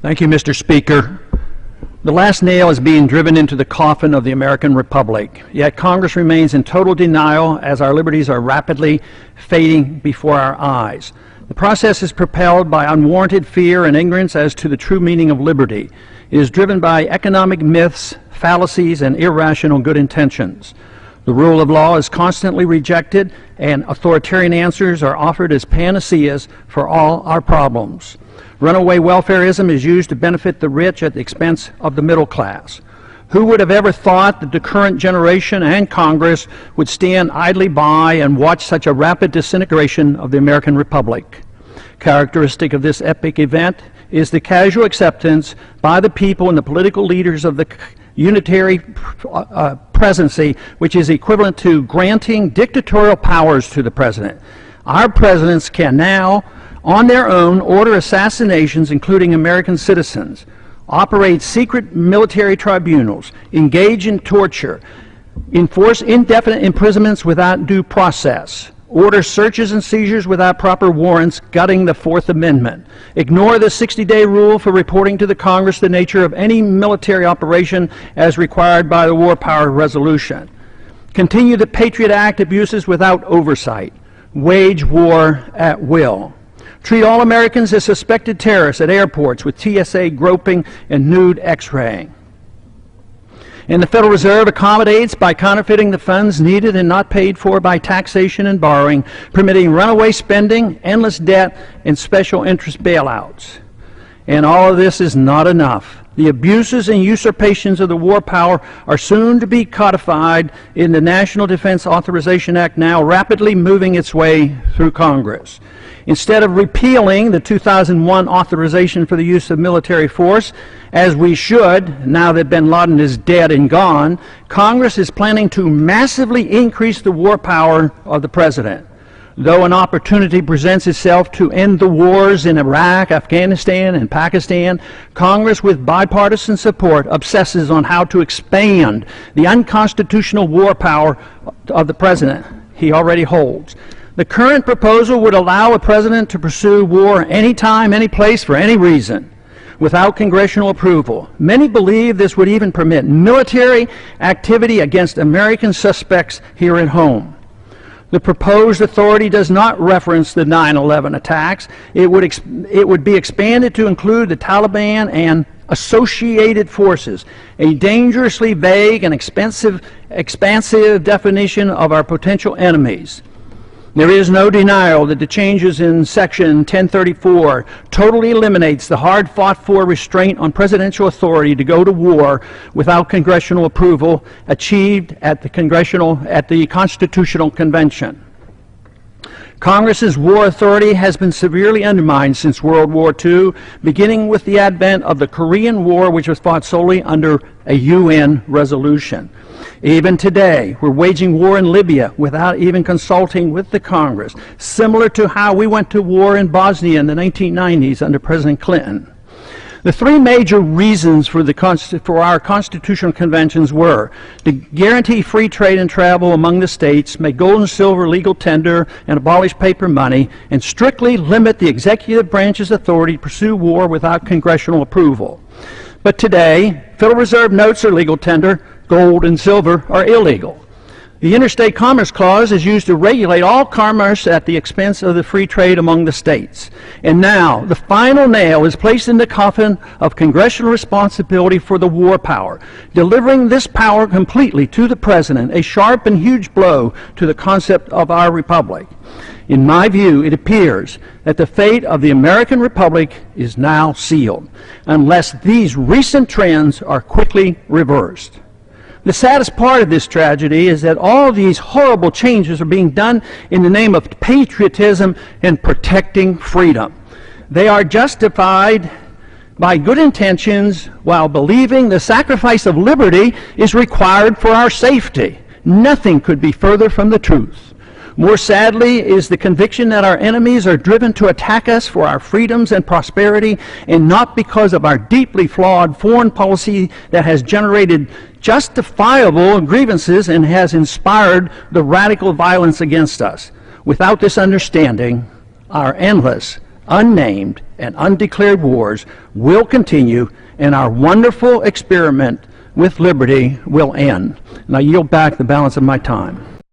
Thank you, Mr. Speaker. The last nail is being driven into the coffin of the American Republic, yet Congress remains in total denial as our liberties are rapidly fading before our eyes. The process is propelled by unwarranted fear and ignorance as to the true meaning of liberty. It is driven by economic myths, fallacies, and irrational good intentions. The rule of law is constantly rejected, and authoritarian answers are offered as panaceas for all our problems. Runaway welfarism is used to benefit the rich at the expense of the middle class. Who would have ever thought that the current generation and Congress would stand idly by and watch such a rapid disintegration of the American Republic? Characteristic of this epic event is the casual acceptance by the people and the political leaders of the unitary presidency, which is equivalent to granting dictatorial powers to the president. Our presidents can now, on their own, order assassinations, including American citizens, operate secret military tribunals, engage in torture, enforce indefinite imprisonments without due process, order searches and seizures without proper warrants, gutting the Fourth Amendment, ignore the 60-day rule for reporting to the Congress the nature of any military operation as required by the War Power Resolution, continue the Patriot Act abuses without oversight, wage war at will, treat all Americans as suspected terrorists at airports with TSA groping and nude X-raying. And the Federal Reserve accommodates by counterfeiting the funds needed and not paid for by taxation and borrowing, permitting runaway spending, endless debt, and special interest bailouts. And all of this is not enough. The abuses and usurpations of the war power are soon to be codified in the National Defense Authorization Act, now rapidly moving its way through Congress. Instead of repealing the 2001 authorization for the use of military force, as we should, now that bin Laden is dead and gone, Congress is planning to massively increase the war power of the president. Though an opportunity presents itself to end the wars in Iraq, Afghanistan, and Pakistan, Congress, with bipartisan support, obsesses on how to expand the unconstitutional war power of the president he already holds. The current proposal would allow a president to pursue war anytime, any place, for any reason, without congressional approval. Many believe this would even permit military activity against American suspects here at home. The proposed authority does not reference the 9/11 attacks. It would be expanded to include the Taliban and associated forces, a dangerously vague and expansive definition of our potential enemies. There is no denial that the changes in Section 1034 totally eliminates the hard-fought-for restraint on presidential authority to go to war without congressional approval achieved at the Constitutional Convention. Congress's war authority has been severely undermined since World War II, beginning with the advent of the Korean War, which was fought solely under a UN resolution. Even today, we're waging war in Libya without even consulting with the Congress, similar to how we went to war in Bosnia in the 1990s under President Clinton. The three major reasons for our constitutional conventions were to guarantee free trade and travel among the states, make gold and silver legal tender, and abolish paper money, and strictly limit the executive branch's authority to pursue war without congressional approval. But today, Federal Reserve notes are legal tender, gold and silver are illegal. The Interstate Commerce Clause is used to regulate all commerce at the expense of the free trade among the states. And now, the final nail is placed in the coffin of congressional responsibility for the war power, delivering this power completely to the president, a sharp and huge blow to the concept of our republic. In my view, it appears that the fate of the American Republic is now sealed, unless these recent trends are quickly reversed. The saddest part of this tragedy is that all these horrible changes are being done in the name of patriotism and protecting freedom. They are justified by good intentions while believing the sacrifice of liberty is required for our safety. Nothing could be further from the truth. More sadly is the conviction that our enemies are driven to attack us for our freedoms and prosperity, and not because of our deeply flawed foreign policy that has generated justifiable grievances and has inspired the radical violence against us. Without this understanding, our endless unnamed, and undeclared wars will continue, and our wonderful experiment with liberty will end. And I yield back the balance of my time.